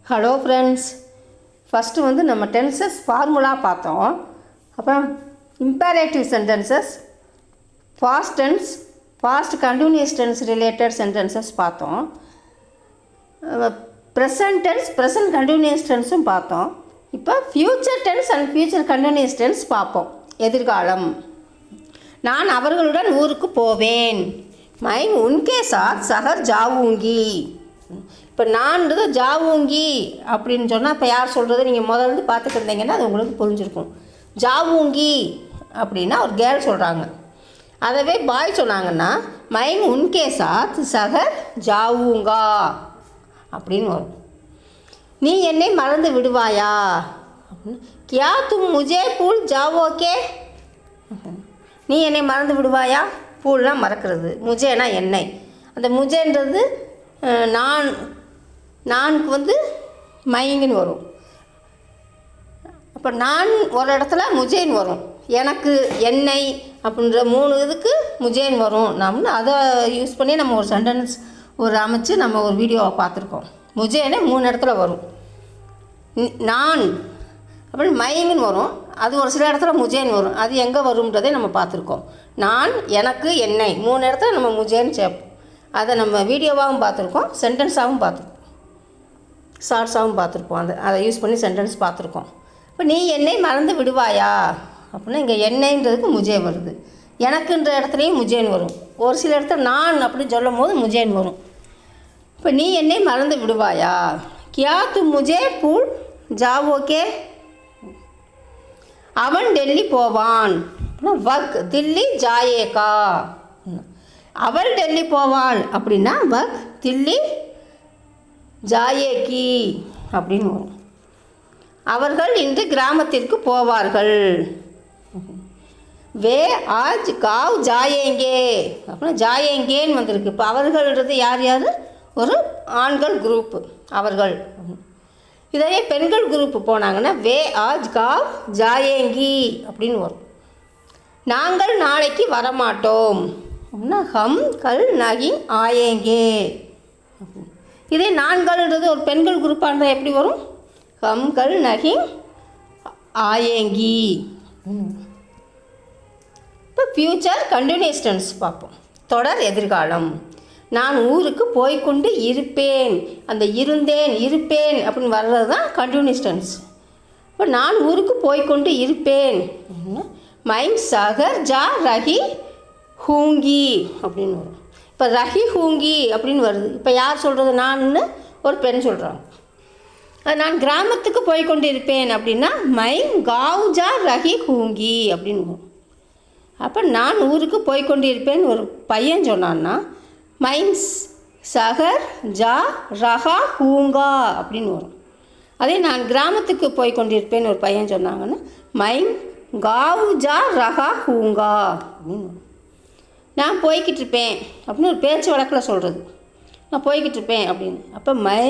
Hello friends, first வந்து நம்ம tenses formula பார்த்தோம். அப்புறம் imperative sentences, past tense, past continuous tense related sentences பார்த்தோம். ப்ரெசன்ட் டென்ஸ், ப்ரெசன்ட் கண்டினியூஸ் டென்ஸும் பார்த்தோம். இப்போ future tense and future continuous tense பார்ப்போம். எதிர்காலம். நான் அவர்களுடன் ஊருக்கு போவேன். மை உன்கே சாத் சஹர் ஜாவூங்கி. இப்போ நான்றது ஜாவூங்கி அப்படின்னு சொன்னால் இப்போ யார் சொல்கிறது நீங்கள் முதல்ல பார்த்துட்டு இருந்தீங்கன்னா அது உங்களுக்கு புரிஞ்சிருக்கும். ஜாவூங்கி அப்படின்னா ஒரு கேர்ள் சொல்கிறாங்க. அதவே பாய் சொன்னாங்கன்னா மை உன்கே சாத் சஹர் ஜாவூங்கா அப்படின்னு வரும். நீ என்னை மறந்து விடுவாயா அப்படின்னு, கியா தும் முஜே பூல் ஜாவோகே. நீ என்னை மறந்து விடுவாயா. பூல்னால் மறக்கிறது, முஜேனா என்னை. அந்த முஜேன்றது நானுக்கு வந்து மைங்குன்னு வரும். அப்போ நான் ஒரு இடத்துல முஜேன்னு வரும். எனக்கு என்னை அப்படின்ற 3 இதுக்கு முஜேன்னு வரும். நம்ம அதை யூஸ் பண்ணி நம்ம ஒரு சென்டென்ஸ் அமைச்சு நம்ம ஒரு வீடியோவை பார்த்துருக்கோம். முஜேன்னு 3 இடத்துல வரும். நான் அப்படின்னு மைங்குன்னு வரும். அது ஒரு சில இடத்துல முஜேன்னு வரும். அது எங்கே வரும்ன்றதே நம்ம பார்த்துருக்கோம். நான், எனக்கு, என்னை 3 இடத்துல நம்ம முஜேன்னு சேர்ப்போம். அதை நம்ம வீடியோவாகவும் பார்த்துருக்கோம், சென்டென்ஸாகவும் பார்த்துருக்கோம், ஷார்ட்ஸாகவும் பார்த்துருப்போம். அதை யூஸ் பண்ணி சென்டென்ஸ் பார்த்துருக்கோம். இப்போ நீ என்னை மறந்து விடுவாயா அப்படின்னா இங்கே என்னைன்றதுக்கு முஜே வருது. எனக்குன்ற இடத்துலையும் முஜேன்னு வரும். ஒரு சில இடத்துல நான் அப்படின்னு சொல்லும் போது முஜேன்னு வரும். இப்போ நீ என்னை மறந்து விடுவாயா. கியா து முஜே பூல் ஜாவோகே. அவன் டெல்லி போவான். வக் தில்லி ஜாயேகா. அவள் டெல்லி போவாள் அப்படின்னா வக் தில்லி ஜாயேகி அப்படின்னு வரும். அவர்கள் இன்று கிராமத்திற்கு போவார்கள். வே ஆஜ் காவ் ஜாயேங்கே அப்படின்னா ஜாயேங்கேன்னு வந்திருக்கு. இப்போ அவர்கள்ன்றது யார் யார்? ஒரு ஆண்கள் குரூப்பு அவர்கள். இதே பெண்கள் குரூப்பு போனாங்கன்னா வே ஆஜ் காவ் ஜாயேங்கி அப்படின்னு வரும். நாங்கள் நாளைக்கு வரமாட்டோம் அப்படின்னா ஹம் கல் நகி ஆயேங்கே. இதே நான்கள்ன்றது ஒரு பெண்கள் குரூப்பாக இருந்தால் எப்படி வரும்? ஹம் கல் நகி ஆயேங்கி. இப்போ ஃப்யூச்சர் கண்டினியூஸ் டென்ஸ் பார்ப்போம். தொடர் எதிர்காலம். நான் ஊருக்கு போய்கொண்டு இருப்பேன். அந்த இருந்தேன் இருப்பேன் அப்படின்னு வர்றது தான் கண்டினியூஸ் டென்ஸ். இப்போ நான் ஊருக்கு போய்கொண்டு இருப்பேன். மை சஹர் ஜா ரஹி ஹூங்கி அப்படின்னு வரும். இப்போ ரஹி ஹூங்கி அப்படின்னு வருது. இப்போ யார் சொல்கிறது? நான்னு ஒரு பெண் சொல்கிறாங்க. அது நான் கிராமத்துக்கு போய்கொண்டு இருப்பேன் அப்படின்னா மை காவ் ஜா ரஹி ஹூங்கி அப்படின்னு வரும். அப்போ நான் ஊருக்கு போய்கொண்டு இருப்பேன்னு ஒரு பையன் சொன்னான்னா மை சஹர் ஜா ரஹா ஹூங்கா அப்படின்னு வரும். அதே நான் கிராமத்துக்கு போய்கொண்டிருப்பேன்னு ஒரு பையன் சொன்னாங்கன்னா மை காவ் ஜா ரஹா ஹூங்கா அப்படின்னு வரும். நான் போய்கிட்டு இருப்பேன் அப்படின்னு ஒரு பேச்சு வழக்கில் சொல்கிறது. நான் போய்கிட்டு இருப்பேன் அப்படின்னு. அப்போ மை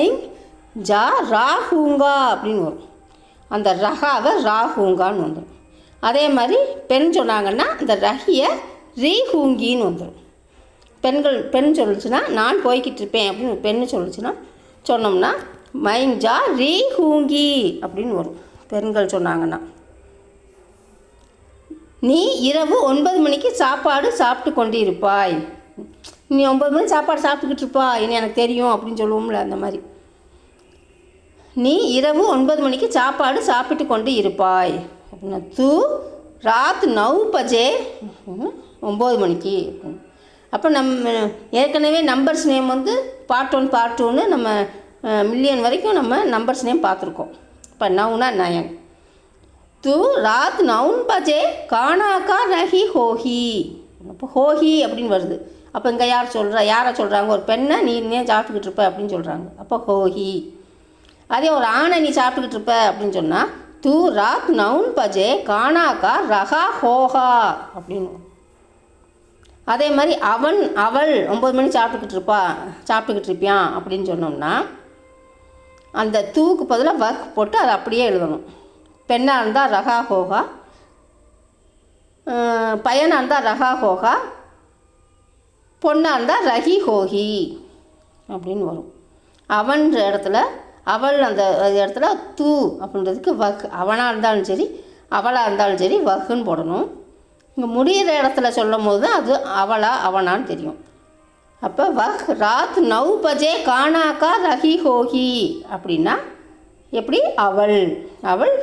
ஜா ரா ஹூங்கா அப்படின்னு வரும். அந்த ரஹாவை ரா ஹூங்கான்னு வந்துடும். அதே மாதிரி பெண் சொன்னாங்கன்னா அந்த ரஹியை ரீ ஹூங்கின்னு வந்துடும். பெண் சொல்லிச்சுன்னா நான் போய்கிட்டு இருப்பேன் அப்படின்னு பெண்ணு சொல்லிச்சுன்னா சொன்னோம்னா மைன் ஜா ரீ ஹூங்கி அப்படின்னு வரும். பெண்கள் சொன்னாங்கன்னா. நீ இரவு 9 மணிக்கு சாப்பாடு சாப்பிட்டு கொண்டு இருப்பாய். நீ 9 மணிக்கு சாப்பாடு சாப்பிட்டுக்கிட்டு இருப்பா இனி எனக்கு தெரியும் அப்படின்னு சொல்லுவோம்ல, அந்த மாதிரி. நீ இரவு 9 மணிக்கு சாப்பாடு சாப்பிட்டு கொண்டு இருப்பாய் அப்படின்னா தூ ராத் 9 பஜே 9 மணிக்கு. அப்போ நம்ம ஏற்கனவே நம்பர்ஸ் நேம் வந்து பார்ட் 1 பார்ட் 2ன்னு நம்ம மில்லியன் வரைக்கும் நம்ம நம்பர்ஸ் நேம் பார்த்துருக்கோம். இப்போ நவுனா 9. தூ ராத் 9 பஜே கானா கா ரஹி ஹோஹி. அப்போ ஹோஹி அப்படின்னு வருது. அப்போ இங்கே யாரை சொல்கிறாங்க? ஒரு பெண்ணை நீ ஏன் சாப்பிட்டுக்கிட்டு இருப்ப அப்படின்னு சொல்கிறாங்க. அப்போ ஹோஹி. அதே ஒரு ஆணை நீ சாப்பிட்டுக்கிட்டு இருப்ப அப்படின்னு சொன்னால் தூ ராத் 9 பஜே கானா கா ரஹா ஹோஹா அப்படின்னு. அதே மாதிரி அவன் அவள் 9 மணி சாப்பிட்டுக்கிட்டு இருப்பியான் அப்படின்னு சொன்னோம்னா அந்த தூக்கு பதிலாக வர்க் போட்டு அதை அப்படியே எழுதணும். பெண்ணாக இருந்தால் ரஹா ஹோஹா, பையனாக இருந்தால் ரஹா ஹோஹா, பொண்ணாக இருந்தால் ரஹி ஹோஹி அப்படின்னு வரும். அவன்ற இடத்துல அவள் அந்த இடத்துல தூ அப்படின்றதுக்கு வக், அவனாக இருந்தாலும் சரி அவளாக இருந்தாலும் சரி வகுன்னு போடணும். இங்கே முடிகிற இடத்துல சொல்லும் போது தான் அது அவளா அவனான்னு தெரியும். அப்போ வஹ் ராத் 9 பஜே கானாக்கா ரஹி ஹோஹி அப்படின்னா எப்படி, அவள் அவள்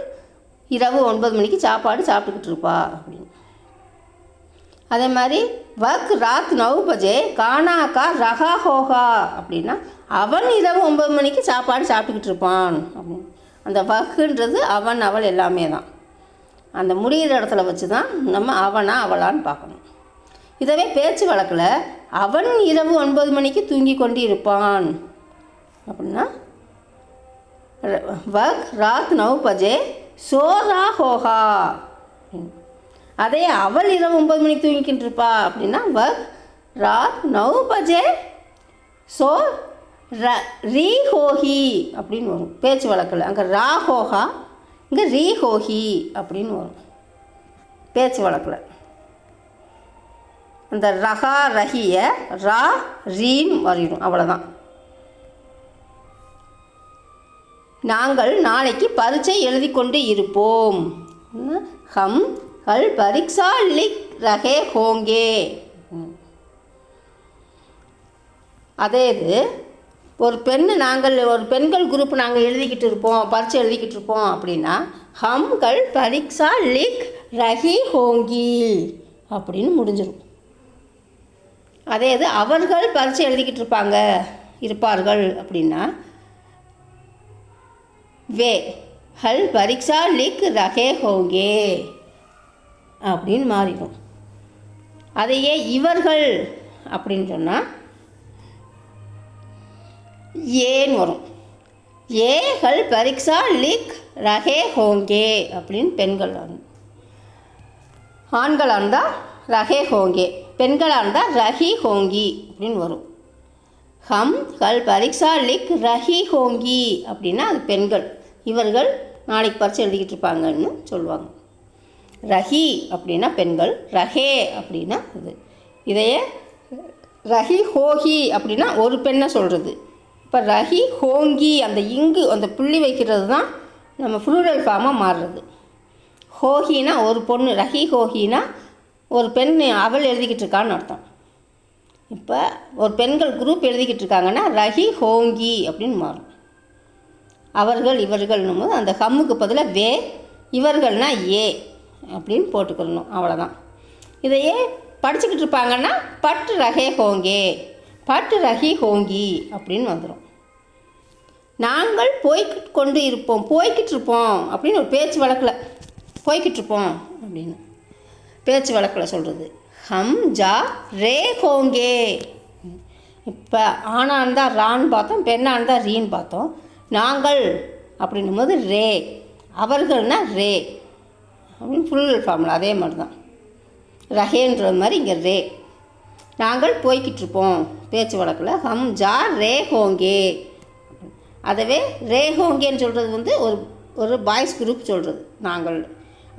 இரவு 9 மணிக்கு சாப்பாடு சாப்பிட்டுக்கிட்டு இருப்பா அப்படின்னு. அதே மாதிரி வக் ராத் 9 பஜே கானாக்கா ரஹா ஹோஹா அப்படின்னா அவன் இரவு 9 மணிக்கு சாப்பாடு சாப்பிட்டுக்கிட்டு இருப்பான் அப்படின்னு. அந்த வக்குன்றது அவன் அவள் எல்லாமே தான். அந்த முடிகிற இடத்துல வச்சு தான் நம்ம அவனா அவளான்னு பார்க்கணும். இதவே பேச்சு வழக்கில் அவன் இரவு 9 மணிக்கு தூங்கி கொண்டு இருப்பான் அப்படின்னா வக் ராத் 9 பஜே சோ ரா ஹோஹா. அதே அவள் இரவு 9 மணிக்கு தூங்கிக்கிட்டு இருப்பா அப்படின்னா வக் ராத் 9 பஜே சோ ரீ ஹோஹி அப்படின்னு வரும் பேச்சு வழக்கில். அங்கே ரா ஹோஹா, இங்கே ரீ ஹோஹி அப்படின்னு வரும் பேச்சு வழக்கில். அந்த ரஹா ரஹிய ரா ரீன்னு வரையிடும், அவ்வளோதான். நாங்கள் நாளைக்கு பரீட்சை எழுதி கொண்டு இருப்போம். ஹம் கல் பரீட்சா லிக் ரஹே ஹோங்கே. அதே இது ஒரு பெண்கள் குரூப் நாங்கள் எழுதிக்கிட்டு இருப்போம், பரீட்சை எழுதிக்கிட்டு இருப்போம் அப்படின்னா ஹம் கல் பரீட்சா லிக் ரஹி ஹோங்கி அப்படின்னு முடிஞ்சிடும். அதே இது அவர்கள் பரீட்சை எழுதிக்கிட்டு இருப்பார்கள் அப்படின்னா வே ஹல் பரீட்சா லிக் ரஹே ஹோங்கே அப்படின்னு மாறிடும். அதையே இவர்கள் அப்படின்னு சொன்னால் ஏன்னு வரும். ஏகள் பரீட்சா லிக் ரஹே ஹோங்கே அப்படின்னு பெண்கள் வரும். ஆண்களாக இருந்தால் ரஹே ஹோங்கே, பெண்களாக இருந்தால் ரஹி ஹோங்கி அப்படின்னு வரும். ஹம் கல் பரீட்சா லிக் ரஹி ஹோங்கி அப்படின்னா அது பெண்கள், இவர்கள் நாளைக்கு பரீட்சை எழுதிக்கிட்டு இருப்பாங்கன்னு சொல்லுவாங்க. ரஹி அப்படின்னா பெண்கள், ரஹே அப்படின்னா இது. இதையே ரஹி ஹோஹி அப்படின்னா ஒரு பெண்ணை சொல்கிறது. இப்போ ரஹி ஹோங்கி அந்த இங்கு அந்த புள்ளி வைக்கிறது தான் நம்ம ப்ளூரல் ஃபார்மாக மாறுறது. ஹோஹினா ஒரு பொண்ணு, ரஹி ஹோஹினா ஒரு பெண் அவள் எழுதிக்கிட்டு இருக்கான்னு அர்த்தம். இப்போ ஒரு பெண்கள் குரூப் எழுதிக்கிட்டு இருக்காங்கன்னா ரஹி ஹோங்கி அப்படின்னு மாறும். அவர்கள் இவர்கள்னும் போது அந்த ஹம்முக்கு பதிலாக வே, இவர்கள்னா ஏ அப்படின்னு போட்டுக்கணும், அவ்வளோதான். இதையே படிச்சுக்கிட்டு இருப்பாங்கன்னா பட்டு ரஹே ஹோங்கே, பட்டு ரஹி ஹோங்கி அப்படின்னு வந்துடும். நாங்கள் போய்கிட்டு இருப்போம் அப்படின்னு ஒரு பேச்சு வழக்கில் போய்கிட்டு இருப்போம் அப்படின்னு பேச்சு வழக்கில் சொல்கிறது. ஹம் ஜா ரே ஹோங்கே. இப்போ ஆணாக இருந்தால் ரான்னு பார்த்தோம், பெண்ணாக இருந்தால் ரீன்னு பார்த்தோம். நாங்கள் அப்படின்னும் போது ரே, அவர்கள்னா ரே அப்படின்னு ஃபுல் ஃபார்முலா அதே மாதிரி தான். ரஹேன்ற மாதிரி இங்கே ரே. நாங்கள் போய்கிட்டு இருப்போம் பேச்சு வழக்கில் ஹம் ஜா ரே ஹோங்கே. அதவே ரே ஹோங்கேன்னு சொல்கிறது ஒரு பாய்ஸ் குரூப் சொல்கிறது நாங்கள்.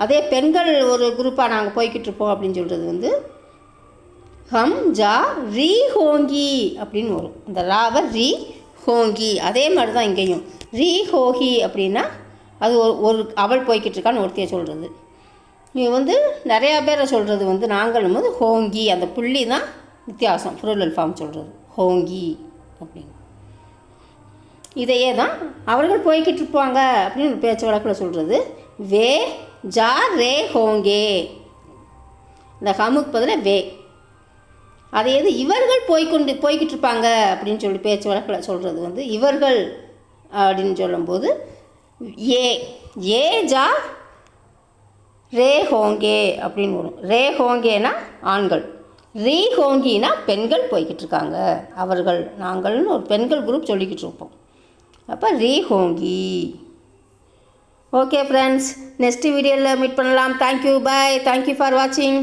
அதே பெண்கள் ஒரு குரூப்பாக நாங்கள் போய்கிட்டு இருப்போம் அப்படின்னு சொல்கிறது ஹம் ஜா ரீ ஹோங்கி அப்படின்னு வரும். அந்த ராவை ரீ ஹோங்கி. அதே மாதிரி தான் இங்கேயும் ரீ ஹோஹி அப்படின்னா அது ஒரு அவள் போய்கிட்டு இருக்கான்னு ஒருத்தையை சொல்கிறது. இது நிறையா பேரை சொல்கிறது நாங்களும் போது ஹோங்கி, அந்த புள்ளி தான் வித்தியாசம், ப்ளூரல் ஃபார்ம் சொல்கிறது ஹோங்கி அப்படின்னு. இதையே தான் அவர்கள் போய்கிட்டு இருப்பாங்க அப்படின்னு பேச்சு வழக்கில் சொல்கிறது வே ஜா ரே ஹோங்கே. இந்த ஹமுக்கு பதிலாக வே. அதே இது இவர்கள் போய்கிட்டு இருப்பாங்க அப்படின்னு சொல்லி பேச்சு வழக்கில் சொல்கிறது இவர்கள் அப்படின்னு சொல்லும்போது ஏ ஜா ரே ஹோங்கே அப்படின்னு வரும். ரே ஹோங்கேனா ஆண்கள், ரீ ஹோங்கினா பெண்கள் போய்கிட்டு இருக்காங்க, அவர்கள் நாங்கள்னு ஒரு பெண்கள் குரூப் சொல்லிக்கிட்டு இருப்போம். அப்போ ரீ ஹோங்கி. ஓகே ஃப்ரெண்ட்ஸ், நெக்ஸ்ட் வீடியோவில் மீட் பண்ணலாம். தேங்க்யூ, பாய், தேங்க்யூ ஃபார் வாட்சிங்.